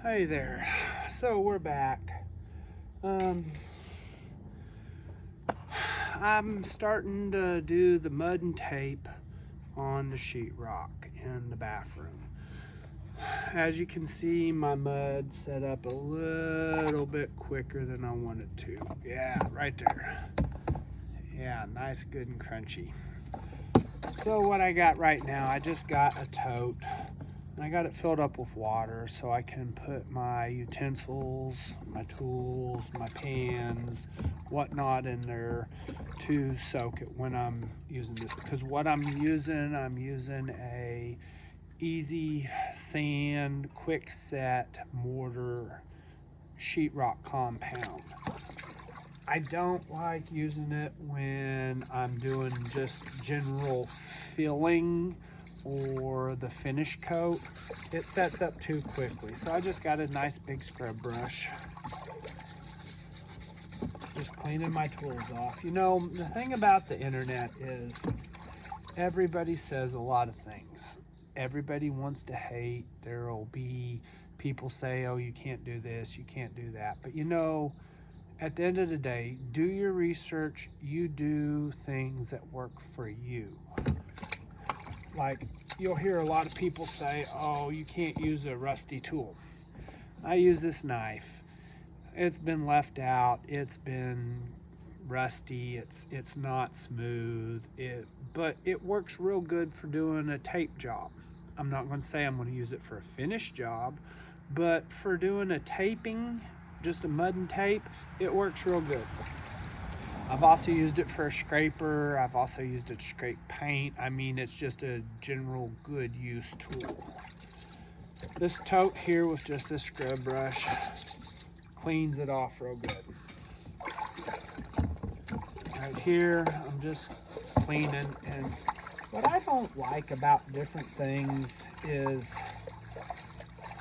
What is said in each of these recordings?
Hey there. So we're back. Um, I'm starting to do the mud and tape on the sheetrock in the bathroom. As you can see, my mud set up a little bit quicker than I wanted to. Yeah, right there. Yeah, nice, good, and crunchy. So what I got right now, I just got a tote. I got it filled up with water so I can put my utensils, my tools, my pans, whatnot in there to soak it when I'm using this. Because what I'm using a easy sand, quick set mortar sheetrock compound. I don't like using it when I'm doing just general filling or the finish coat. It sets up too quickly. So I just got a nice big scrub brush. Just cleaning my tools off. You know, the thing about the internet is everybody says a lot of things. Everybody wants to hate. There'll be people say, oh, you can't do this, you can't do that. But you know, at the end of the day, do your research. You do things that work for you. Like, you'll hear a lot of people say, oh, you can't use a rusty tool. I use this knife. It's been left out. It's been rusty. It's not smooth. But it works real good for doing a tape job. I'm not going to say I'm going to use it for a finished job, but for doing a taping, just a mud and tape, it works real good. I've also used it for a scraper. I've also used it to scrape paint. I mean, it's just a general good use tool. This tote here with just this scrub brush cleans it off real good. Right here, I'm just cleaning. And what I don't like about different things is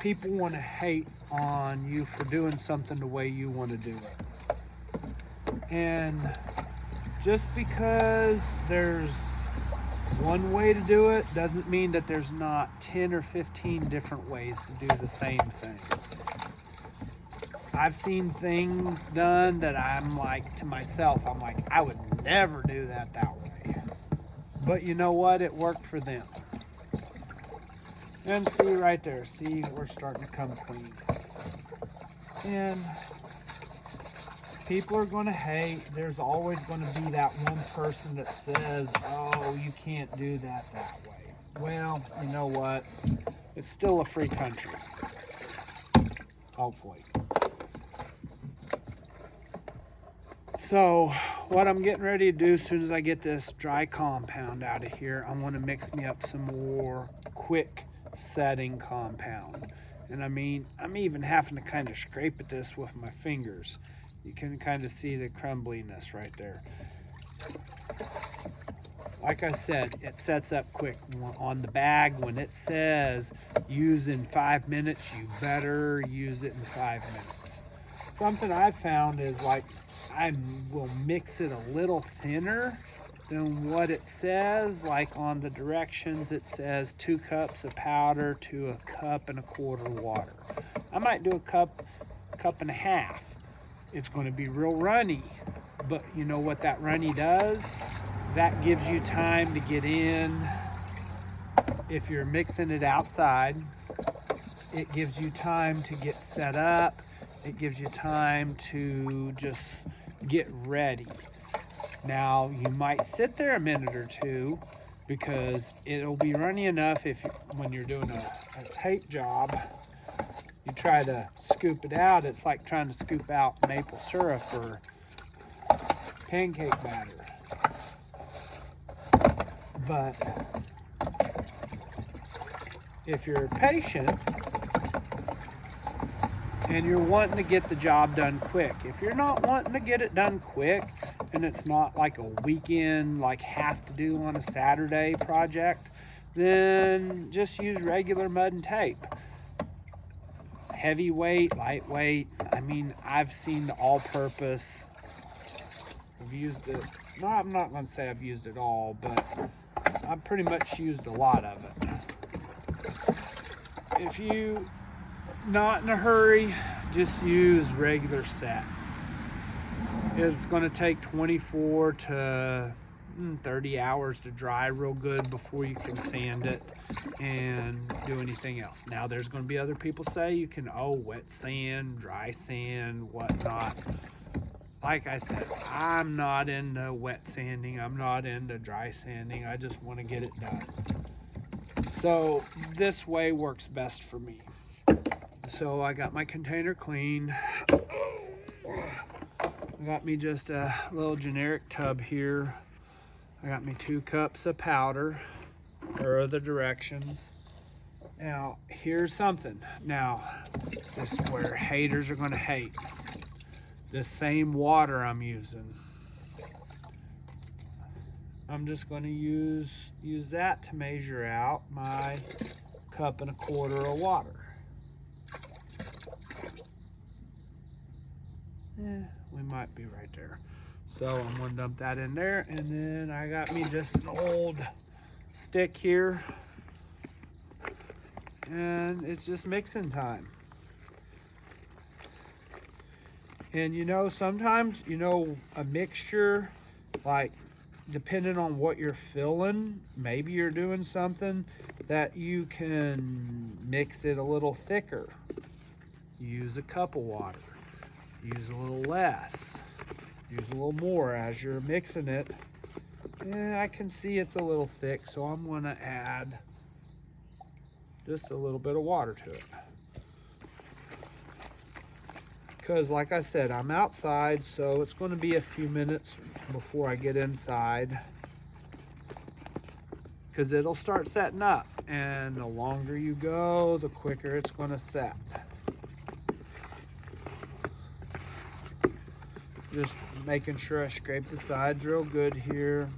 people want to hate on you for doing something the way you want to do it. And just because there's one way to do it doesn't mean that there's not 10 or 15 different ways to do the same thing. I've seen things done that I'm like to myself, I'm like, I would never do that way. But you know what? It worked for them. And see right there, see, we're starting to come clean. And people are going to hate. There's always going to be that one person that says, oh, you can't do that way. Well, you know what? It's still a free country. Hopefully. So what I'm getting ready to do as soon as I get this dry compound out of here, I want to mix me up some more quick setting compound. And I mean, I'm even having to kind of scrape at this with my fingers. You can kind of see the crumbliness right there. Like I said, it sets up quick. On the bag, when it says use in 5 minutes, you better use it in 5 minutes. Something I've found is like I will mix it a little thinner than what it says. Like on the directions, it says 2 cups of powder to a cup and a quarter water. I might do a cup and a half. It's going to be real runny, but you know what that runny does? That gives you time to get in. If you're mixing it outside, it gives you time to get set up. It gives you time to just get ready. Now, you might sit there a minute or two because it'll be runny enough when you're doing a tape job, you try to scoop it out. It's like trying to scoop out maple syrup or pancake batter. But if you're patient and you're wanting to get the job done quick, if you're not wanting to get it done quick and it's not like a weekend, like have to do on a Saturday project, then just use regular mud and tape. Heavyweight, lightweight. I mean, I've seen the all-purpose. I've used it. No, I'm not going to say I've used it all, but I've pretty much used a lot of it. If you not in a hurry, just use regular set. It's going to take 24 to 30 hours to dry real good before you can sand it and do anything else. Now there's going to be other people say you can, wet sand, dry sand, whatnot. Like I said, I'm not into wet sanding. I'm not into dry sanding. I just want to get it done. So this way works best for me. So I got my container clean. I got me just a little generic tub here. I got me 2 cups of powder, or the directions. Now, here's something. Now, this is where haters are gonna hate. This same water I'm using, I'm just gonna use that to measure out my 1.25 cups of water. We might be right there. So I'm gonna dump that in there, and then I got me just an old stick here, and it's just mixing time. And sometimes, a mixture, like depending on what you're filling, maybe you're doing something that you can mix it a little thicker. Use a cup of water, use a little less, use a little more as you're mixing it. I can see it's a little thick, so I'm gonna add just a little bit of water to it. Because like I said, I'm outside, so it's going to be a few minutes before I get inside, because it'll start setting up, and the longer you go, the quicker it's going to set. Just making sure I scrape the sides real good here.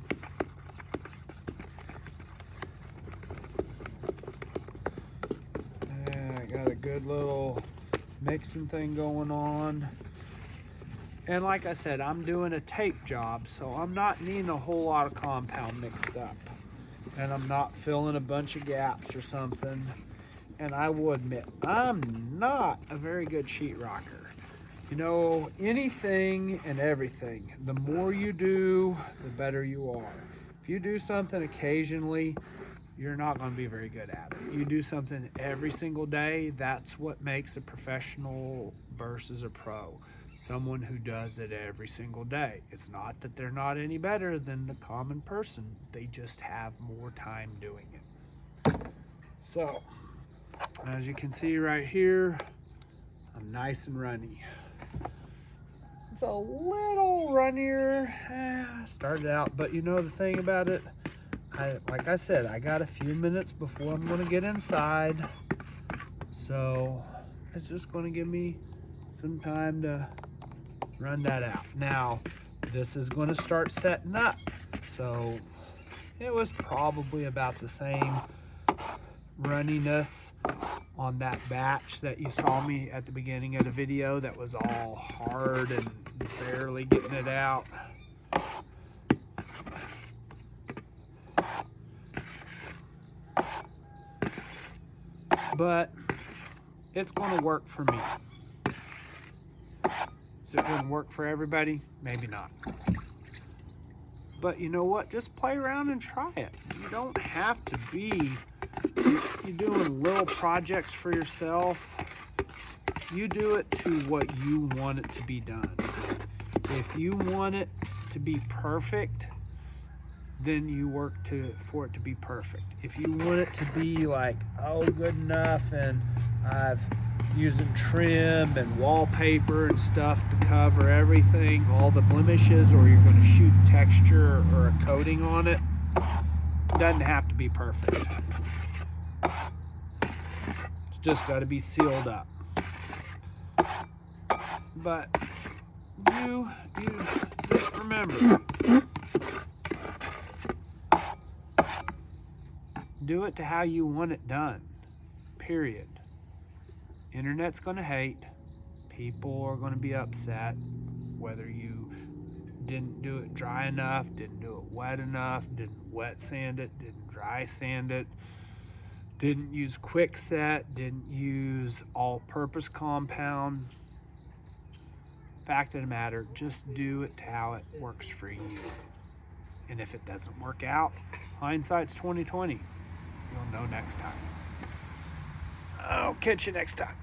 And I got a good little mixing thing going on. And like I said, I'm doing a tape job, so I'm not needing a whole lot of compound mixed up, and I'm not filling a bunch of gaps or something. And I will admit, I'm not a very good sheetrocker. Anything and everything, the more you do, the better you are. If you do something occasionally, you're not going to be very good at it. You do something every single day, that's what makes a professional versus a pro. Someone who does it every single day. It's not that they're not any better than the common person. They just have more time doing it. So, as you can see right here, I'm nice and runny. It's a little runnier. Started out, but the thing about it, like I said, I got a few minutes before I'm going to get inside, so it's just going to give me some time to run that out. Now, this is going to start setting up, so it was probably about the same runniness on that batch that you saw me at the beginning of the video that was all hard and barely getting it out. But it's going to work for me. Is it going to work for everybody? Maybe not. But you know what? Just play around and try it. You don't have to be, you're doing little projects for yourself. You do it to what you want it to be done. If you want it to be perfect, then you work for it to be perfect. If you want it to be like, good enough, and I've using trim and wallpaper and stuff to cover everything, all the blemishes, or you're going to shoot texture or a coating on it, doesn't have to be perfect. It's just got to be sealed up. But you just remember, do it to how you want it done, period. Internet's going to hate. People are going to be upset whether you didn't do it dry enough, didn't do it wet enough, didn't wet sand it, didn't dry sand it, Didn't use quickset, didn't use all-purpose compound. Fact of the matter, just do it how it works for you. And if it doesn't work out, hindsight's 2020. You'll know next time. I'll catch you next time.